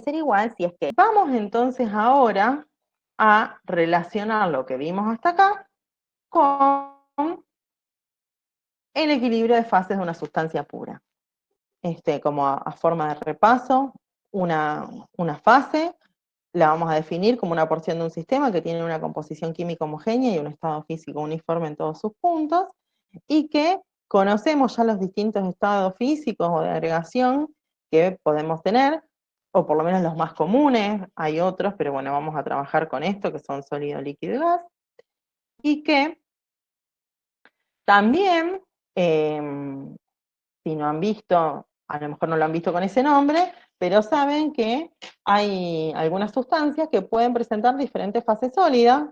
ser igual si es que... Vamos entonces ahora a relacionar lo que vimos hasta acá con el equilibrio de fases de una sustancia pura. Como a forma de repaso, una fase la vamos a definir como una porción de un sistema que tiene una composición química homogénea y un estado físico uniforme en todos sus puntos, y que conocemos ya los distintos estados físicos o de agregación que podemos tener, o por lo menos los más comunes, hay otros, pero bueno, vamos a trabajar con esto, que son sólido, líquido y gas, y que también, si no han visto, a lo mejor no lo han visto con ese nombre, pero saben que hay algunas sustancias que pueden presentar diferentes fases sólidas.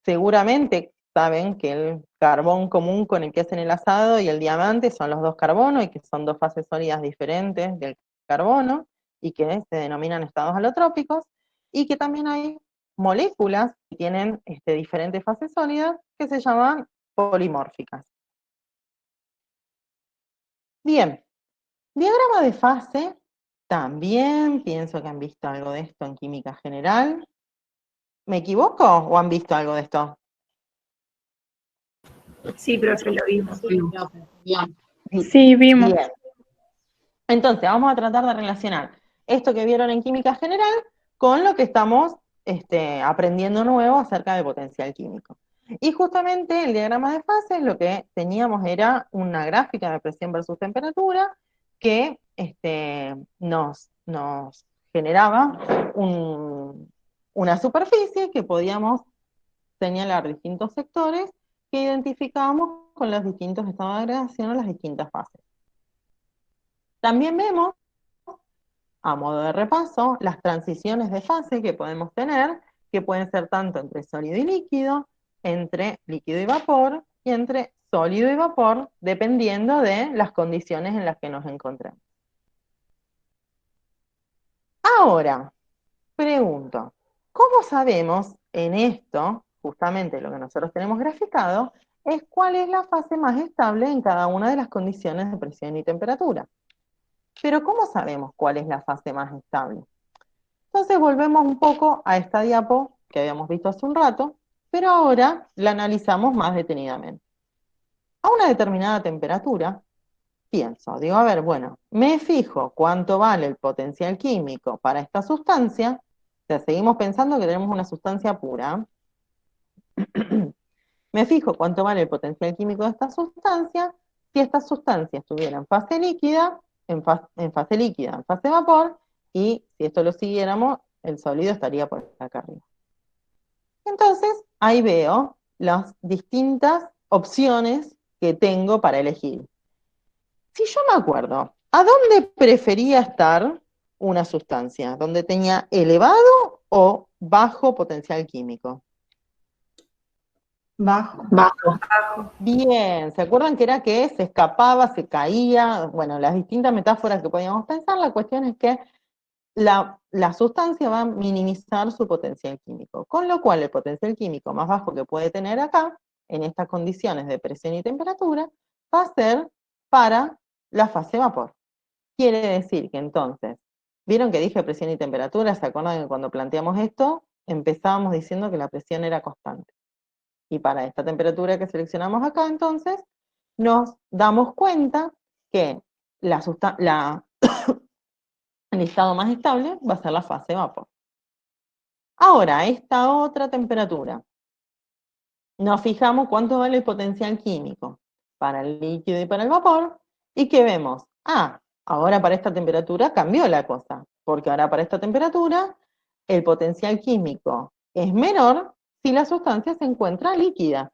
Seguramente saben que el carbón común con el que hacen el asado y el diamante son los dos carbonos y que son dos fases sólidas diferentes del carbono y que se denominan estados alotrópicos, y que también hay moléculas que tienen diferentes fases sólidas que se llaman polimórficas. Bien, diagrama de fase, también pienso que han visto algo de esto en química general. ¿Me equivoco o han visto algo de esto? Sí, profe, lo vimos. Sí, vimos. Bien. Entonces, vamos a tratar de relacionar esto que vieron en química general con lo que estamos aprendiendo nuevo acerca del potencial químico. Y justamente el diagrama de fases lo que teníamos era una gráfica de presión versus temperatura que nos generaba una superficie que podíamos señalar distintos sectores que identificábamos con los distintos estados de agregación o las distintas fases. También vemos, a modo de repaso, las transiciones de fase que podemos tener, que pueden ser tanto entre sólido y líquido, entre líquido y vapor, y entre sólido y vapor, dependiendo de las condiciones en las que nos encontremos. Ahora, pregunto, ¿cómo sabemos en esto, justamente lo que nosotros tenemos graficado, es cuál es la fase más estable en cada una de las condiciones de presión y temperatura? Pero ¿cómo sabemos cuál es la fase más estable? Entonces volvemos un poco a esta diapo que habíamos visto hace un rato, pero ahora la analizamos más detenidamente. A una determinada temperatura, digo, a ver, bueno, me fijo cuánto vale el potencial químico para esta sustancia, o sea, seguimos pensando que tenemos una sustancia pura, me fijo cuánto vale el potencial químico de esta sustancia, si esta sustancia estuviera en fase líquida, en fase vapor, y si esto lo siguiéramos, el sólido estaría por acá arriba. Entonces, ahí veo las distintas opciones que tengo para elegir. Si yo me acuerdo, ¿a dónde prefería estar una sustancia? ¿Dónde tenía elevado o bajo potencial químico? Bajo. Bien, ¿se acuerdan que era que se escapaba, se caía? Bueno, las distintas metáforas que podíamos pensar, la cuestión es que la sustancia va a minimizar su potencial químico, con lo cual el potencial químico más bajo que puede tener acá, en estas condiciones de presión y temperatura, va a ser para la fase vapor. Quiere decir que entonces, ¿vieron que dije presión y temperatura? ¿Se acuerdan que cuando planteamos esto, empezábamos diciendo que la presión era constante? Y para esta temperatura que seleccionamos acá, entonces, nos damos cuenta que el estado más estable va a ser la fase vapor. Ahora, esta otra temperatura, nos fijamos cuánto vale el potencial químico para el líquido y para el vapor, y ¿qué vemos? Ahora para esta temperatura cambió la cosa, porque ahora para esta temperatura el potencial químico es menor si la sustancia se encuentra líquida.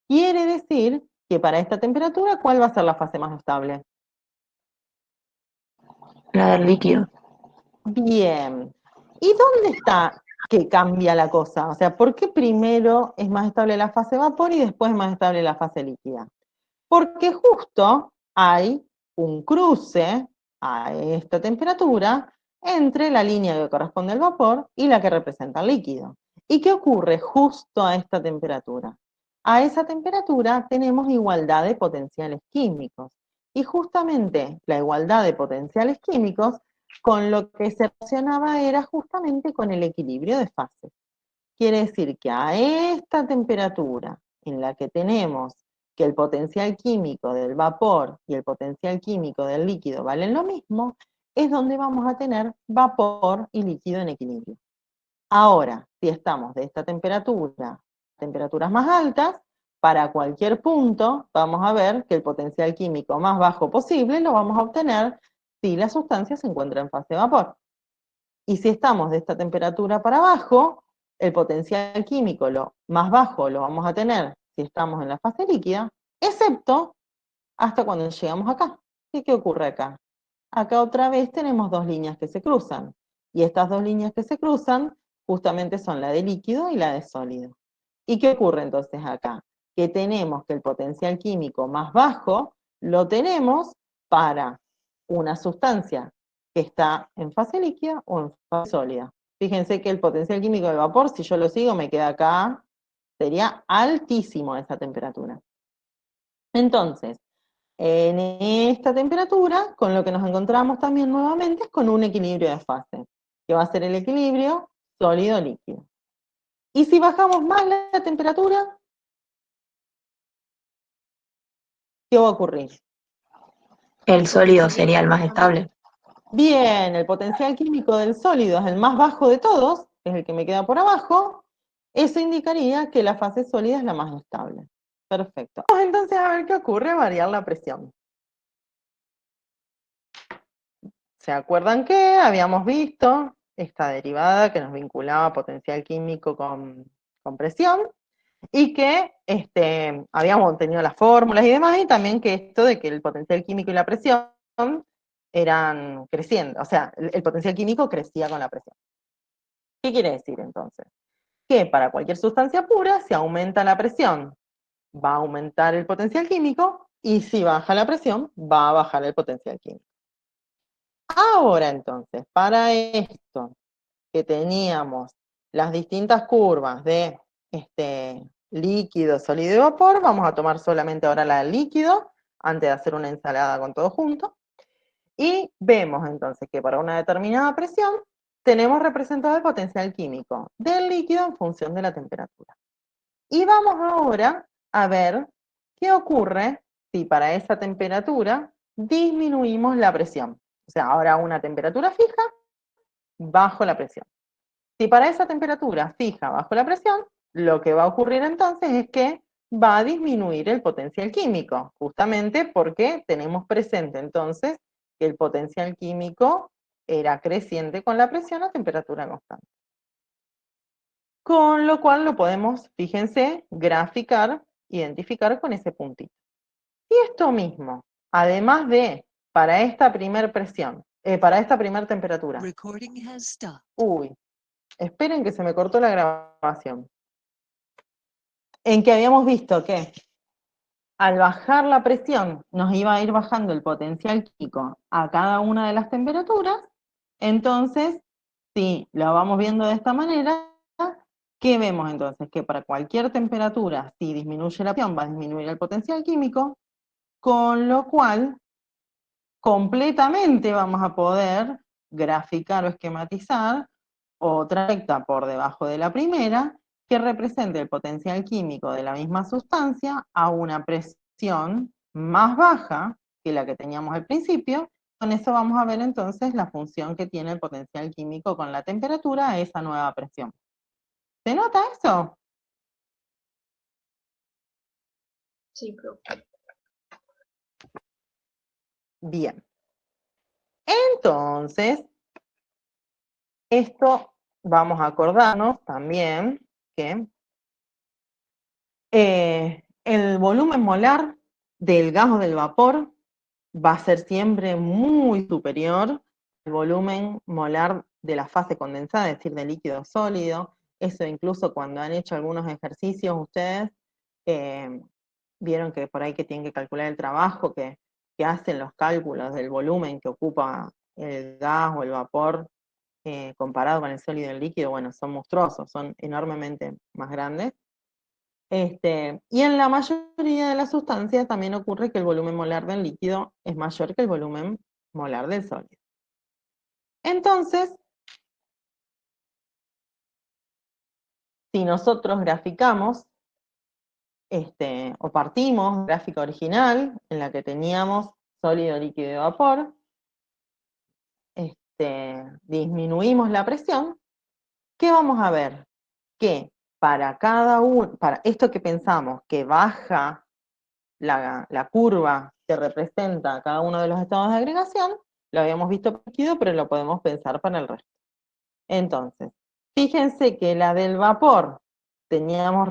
Quiere decir que para esta temperatura, ¿cuál va a ser la fase más estable? La del líquido. Bien. ¿Y dónde está que cambia la cosa? O sea, ¿por qué primero es más estable la fase vapor y después es más estable la fase líquida? Porque justo hay un cruce a esta temperatura entre la línea que corresponde al vapor y la que representa el líquido. ¿Y qué ocurre justo a esta temperatura? A esa temperatura tenemos igualdad de potenciales químicos. Y justamente la igualdad de potenciales químicos con lo que se relacionaba era justamente con el equilibrio de fases. Quiere decir que a esta temperatura en la que tenemos que el potencial químico del vapor y el potencial químico del líquido valen lo mismo, es donde vamos a tener vapor y líquido en equilibrio. Ahora, si estamos de esta temperatura, temperaturas más altas, para cualquier punto vamos a ver que el potencial químico más bajo posible lo vamos a obtener si la sustancia se encuentra en fase de vapor. Y si estamos de esta temperatura para abajo, el potencial químico lo más bajo lo vamos a tener si estamos en la fase líquida, excepto hasta cuando llegamos acá. ¿Qué ocurre acá? Acá otra vez tenemos dos líneas que se cruzan. Y estas dos líneas que se cruzan justamente son la de líquido y la de sólido. ¿Y qué ocurre entonces acá? Que tenemos que el potencial químico más bajo lo tenemos para una sustancia que está en fase líquida o en fase sólida. Fíjense que el potencial químico del vapor, si yo lo sigo, me queda acá, sería altísimo esa temperatura. Entonces, en esta temperatura, con lo que nos encontramos también nuevamente es con un equilibrio de fase, que va a ser el equilibrio sólido-líquido. Y si bajamos más la temperatura, ¿qué va a ocurrir? El sólido sería el más estable. Bien, el potencial químico del sólido es el más bajo de todos, es el que me queda por abajo. Eso indicaría que la fase sólida es la más estable. Perfecto. Vamos entonces a ver qué ocurre a variar la presión. ¿Se acuerdan que habíamos visto esta derivada que nos vinculaba potencial químico con presión? Y que habíamos tenido las fórmulas y demás, y también que esto de que el potencial químico y la presión eran creciendo, o sea, el potencial químico crecía con la presión. ¿Qué quiere decir entonces? Que para cualquier sustancia pura, si aumenta la presión, va a aumentar el potencial químico, y si baja la presión, va a bajar el potencial químico. Ahora entonces, para esto que teníamos las distintas curvas de líquido, sólido y vapor, vamos a tomar solamente ahora la del líquido, antes de hacer una ensalada con todo junto, y vemos entonces que para una determinada presión tenemos representado el potencial químico del líquido en función de la temperatura. Y vamos ahora a ver qué ocurre si para esa temperatura disminuimos la presión. O sea, ahora a una temperatura fija, bajo la presión. Si para esa temperatura fija bajo la presión, lo que va a ocurrir entonces es que va a disminuir el potencial químico, justamente porque tenemos presente entonces que el potencial químico era creciente con la presión a temperatura constante. Con lo cual lo podemos, fíjense, graficar, identificar con ese puntito. Y esto mismo, además de para esta primer presión, para esta primer temperatura. Uy, esperen que se me cortó la grabación. En que habíamos visto que al bajar la presión nos iba a ir bajando el potencial químico a cada una de las temperaturas. Entonces, si lo vamos viendo de esta manera, ¿qué vemos entonces? Que para cualquier temperatura, si disminuye la presión, va a disminuir el potencial químico, con lo cual completamente vamos a poder graficar o esquematizar otra recta por debajo de la primera, que represente el potencial químico de la misma sustancia a una presión más baja que la que teníamos al principio. Con eso vamos a ver entonces la función que tiene el potencial químico con la temperatura a esa nueva presión. ¿Se nota eso? Sí, profe. Bien. Entonces, esto vamos a acordarnos también que el volumen molar del gas o del vapor va a ser siempre muy superior al volumen molar de la fase condensada, es decir, de líquido sólido. Eso incluso cuando han hecho algunos ejercicios ustedes, vieron que por ahí que tienen que calcular el trabajo, que hacen los cálculos del volumen que ocupa el gas o el vapor comparado con el sólido y el líquido, bueno, son monstruosos, son enormemente más grandes. Y en la mayoría de las sustancias también ocurre que el volumen molar del líquido es mayor que el volumen molar del sólido. Entonces, si nosotros graficamos, o partimos gráfica original, en la que teníamos sólido, líquido y vapor, disminuimos la presión, ¿qué vamos a ver? Que para cada uno, para esto que pensamos que baja la curva que representa cada uno de los estados de agregación, lo habíamos visto para el líquido, pero lo podemos pensar para el resto. Entonces, fíjense que la del vapor teníamos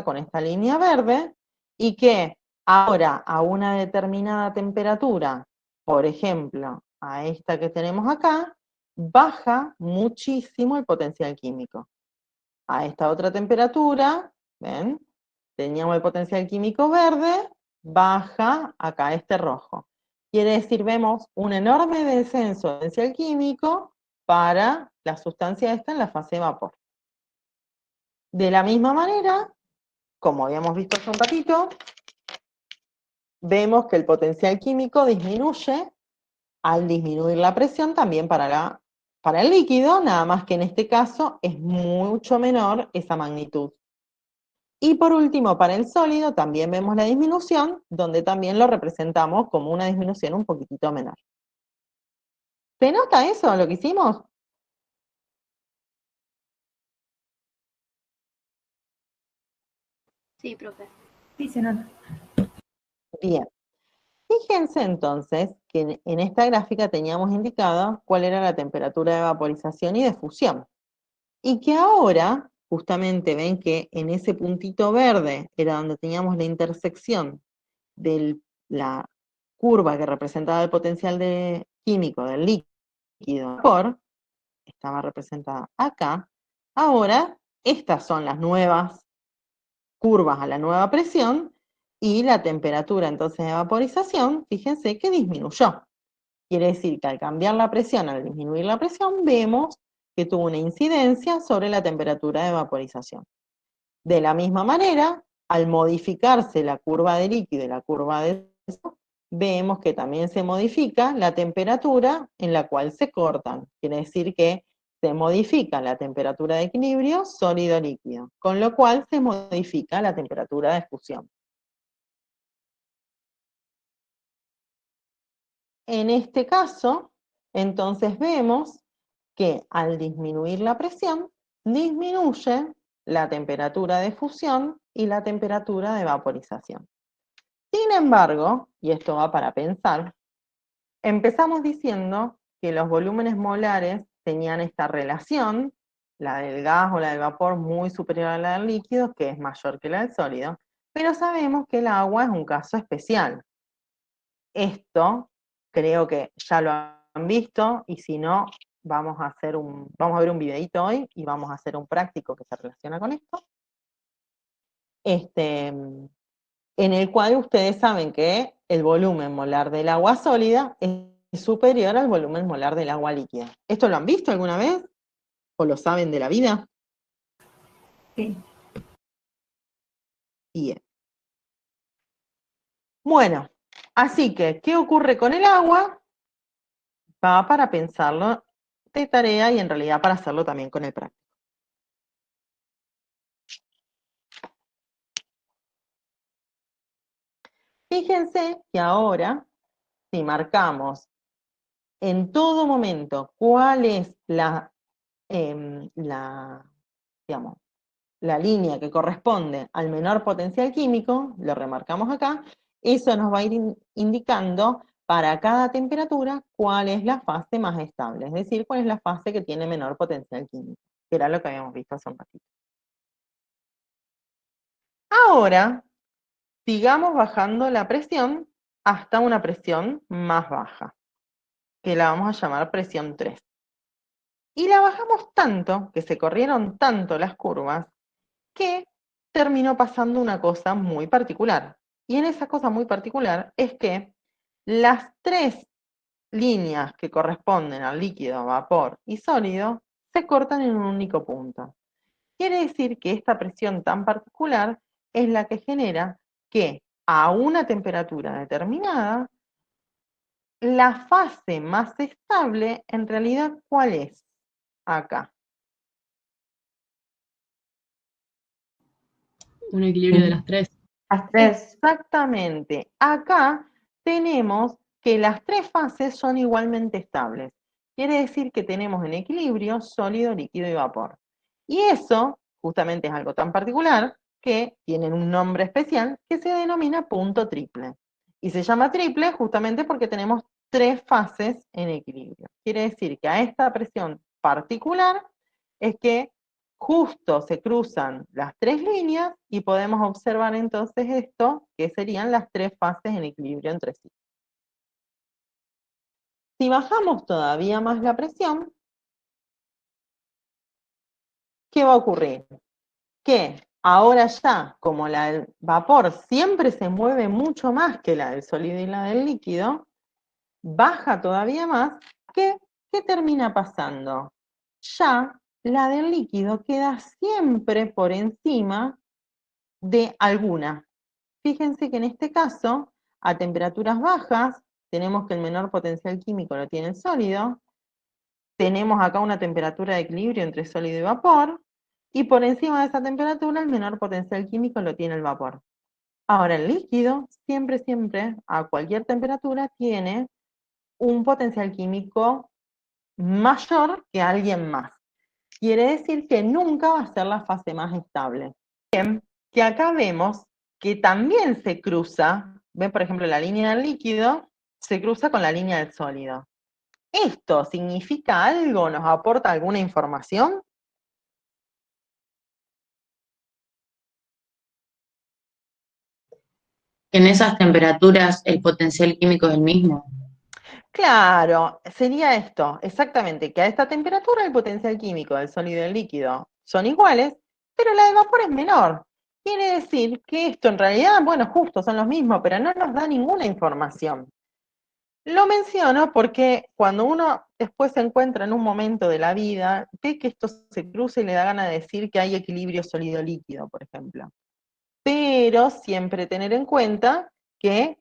con esta línea verde y que ahora a una determinada temperatura, por ejemplo, a esta que tenemos acá, baja muchísimo el potencial químico. A esta otra temperatura, ¿ven? Teníamos el potencial químico verde, baja acá este rojo. Quiere decir, vemos un enorme descenso del potencial químico para la sustancia esta en la fase de vapor. De la misma manera, como habíamos visto hace un ratito, vemos que el potencial químico disminuye al disminuir la presión también para el líquido, nada más que en este caso es mucho menor esa magnitud. Y por último, para el sólido también vemos la disminución, donde también lo representamos como una disminución un poquitito menor. ¿Se nota eso, lo que hicimos? Sí, profe. Sí, se nota. Bien. Fíjense entonces que en esta gráfica teníamos indicado cuál era la temperatura de vaporización y de fusión. Y que ahora, justamente ven que en ese puntito verde era donde teníamos la intersección de la curva que representaba el potencial químico del líquido vapor, estaba representada acá. Ahora, estas son las nuevas curvas a la nueva presión y la temperatura entonces de vaporización, fíjense que disminuyó. Quiere decir que al cambiar la presión, al disminuir la presión, vemos que tuvo una incidencia sobre la temperatura de vaporización. De la misma manera, al modificarse la curva de líquido y la curva de gaseoso, vemos que también se modifica la temperatura en la cual se cortan. Quiere decir que se modifica la temperatura de equilibrio sólido-líquido, con lo cual se modifica la temperatura de fusión. En este caso, entonces vemos que al disminuir la presión, disminuye la temperatura de fusión y la temperatura de vaporización. Sin embargo, y esto va para pensar, empezamos diciendo que los volúmenes molares tenían esta relación, la del gas o la del vapor muy superior a la del líquido, que es mayor que la del sólido, pero sabemos que el agua es un caso especial. Esto creo que ya lo han visto, y si no, vamos a ver un videito hoy y vamos a hacer un práctico que se relaciona con esto. En el cual ustedes saben que el volumen molar del agua sólida es superior al volumen molar del agua líquida. ¿Esto lo han visto alguna vez? ¿O lo saben de la vida? Sí. Bien. Bueno, así que, ¿qué ocurre con el agua? Va para pensarlo de tarea y en realidad para hacerlo también con el práctico. Fíjense que ahora, si marcamos en todo momento cuál es digamos, la línea que corresponde al menor potencial químico, lo remarcamos acá, eso nos va a ir indicando para cada temperatura cuál es la fase más estable, es decir, cuál es la fase que tiene menor potencial químico, que era lo que habíamos visto hace un ratito. Ahora, sigamos bajando la presión hasta una presión más baja, que la vamos a llamar presión 3. Y la bajamos tanto, que se corrieron tanto las curvas, que terminó pasando una cosa muy particular. Y en esa cosa muy particular es que las tres líneas que corresponden al líquido, vapor y sólido se cortan en un único punto. Quiere decir que esta presión tan particular es la que genera que a una temperatura determinada la fase más estable, en realidad, ¿cuál es? Acá. Un equilibrio de las tres. Las tres. Exactamente. Acá tenemos que las tres fases son igualmente estables. Quiere decir que tenemos en equilibrio sólido, líquido y vapor. Y eso justamente es algo tan particular que tienen un nombre especial que se denomina punto triple. Y se llama triple justamente porque tenemos tres fases en equilibrio. Quiere decir que a esta presión particular es que justo se cruzan las tres líneas y podemos observar entonces esto, que serían las tres fases en equilibrio entre sí. Si bajamos todavía más la presión, ¿qué va a ocurrir? Que ahora ya, como la del vapor siempre se mueve mucho más que la del sólido y la del líquido, baja todavía más, ¿qué termina pasando? Ya la del líquido queda siempre por encima de alguna. Fíjense que en este caso, a temperaturas bajas, tenemos que el menor potencial químico lo tiene el sólido, tenemos acá una temperatura de equilibrio entre sólido y vapor, y por encima de esa temperatura el menor potencial químico lo tiene el vapor. Ahora el líquido, siempre, a cualquier temperatura, tiene un potencial químico mayor que alguien más. Quiere decir que nunca va a ser la fase más estable. Bien, que acá vemos que también se cruza, ven por ejemplo la línea del líquido, se cruza con la línea del sólido. ¿Esto significa algo? ¿Nos aporta alguna información? En esas temperaturas el potencial químico es el mismo. Claro, sería esto, exactamente, que a esta temperatura el potencial químico del sólido y del líquido son iguales, pero la del vapor es menor. Quiere decir que esto en realidad, bueno, justo son los mismos, pero no nos da ninguna información. Lo menciono porque cuando uno después se encuentra en un momento de la vida, ve que esto se cruza y le da ganas de decir que hay equilibrio sólido-líquido, por ejemplo. Pero siempre tener en cuenta que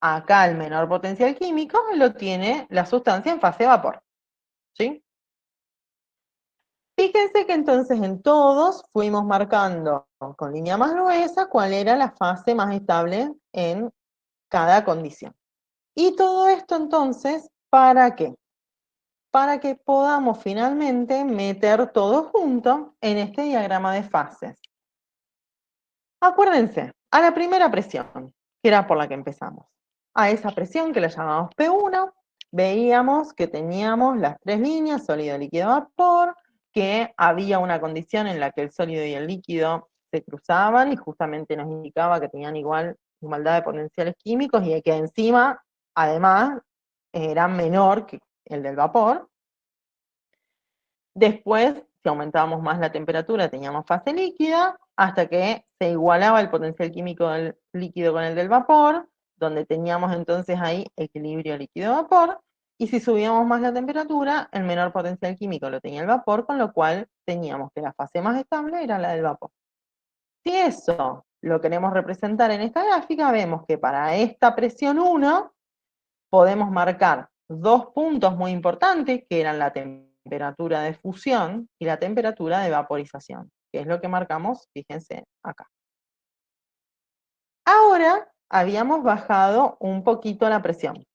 acá el menor potencial químico lo tiene la sustancia en fase de vapor. ¿Sí? Fíjense que entonces en todos fuimos marcando con línea más gruesa cuál era la fase más estable en cada condición. Y todo esto entonces, ¿para qué? Para que podamos finalmente meter todo junto en este diagrama de fases. Acuérdense, a la primera presión, que era por la que empezamos, a esa presión que la llamamos P1, veíamos que teníamos las tres líneas, sólido, líquido, vapor, que había una condición en la que el sólido y el líquido se cruzaban y justamente nos indicaba que tenían igualdad de potenciales químicos y que encima, además, era menor que el del vapor. Después, si aumentábamos más la temperatura, teníamos fase líquida, hasta que se igualaba el potencial químico del líquido con el del vapor, donde teníamos entonces ahí equilibrio líquido-vapor, y si subíamos más la temperatura, el menor potencial químico lo tenía el vapor, con lo cual teníamos que la fase más estable era la del vapor. Si eso lo queremos representar en esta gráfica, vemos que para esta presión 1 podemos marcar dos puntos muy importantes, que eran la temperatura de fusión y la temperatura de vaporización, que es lo que marcamos, fíjense acá. Ahora habíamos bajado un poquito la presión.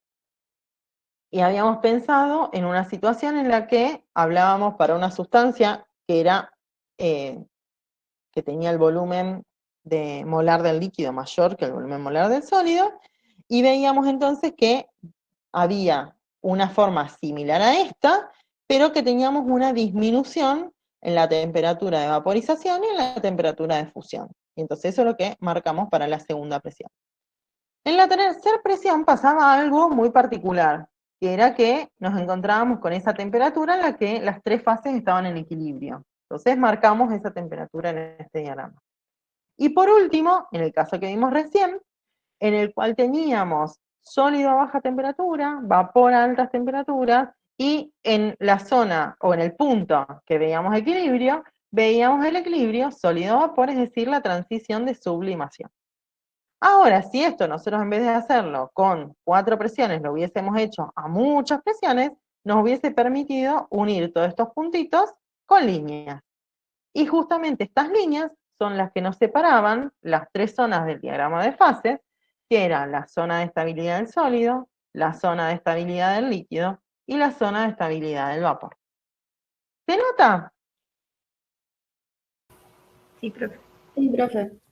Y habíamos pensado en una situación en la que hablábamos para una sustancia que era, que tenía el volumen molar del líquido mayor que el volumen molar del sólido, y veíamos entonces que había una forma similar a esta, pero que teníamos una disminución en la temperatura de vaporización y en la temperatura de fusión. Y entonces eso es lo que marcamos para la segunda presión. En la tercera presión pasaba algo muy particular, que era que nos encontrábamos con esa temperatura en la que las tres fases estaban en equilibrio. Entonces marcamos esa temperatura en este diagrama. Y por último, en el caso que vimos recién, en el cual teníamos sólido a baja temperatura, vapor a altas temperaturas, y en la zona, o en el punto que veíamos veíamos el equilibrio sólido-vapor, es decir, la transición de sublimación. Ahora, si esto nosotros en vez de hacerlo con 4 presiones, lo hubiésemos hecho a muchas presiones, nos hubiese permitido unir todos estos puntitos con líneas. Y justamente estas líneas son las que nos separaban las 3 zonas del diagrama de fases, que eran la zona de estabilidad del sólido, la zona de estabilidad del líquido y la zona de estabilidad del vapor. ¿Se nota? Sí, profe. Sí, profe.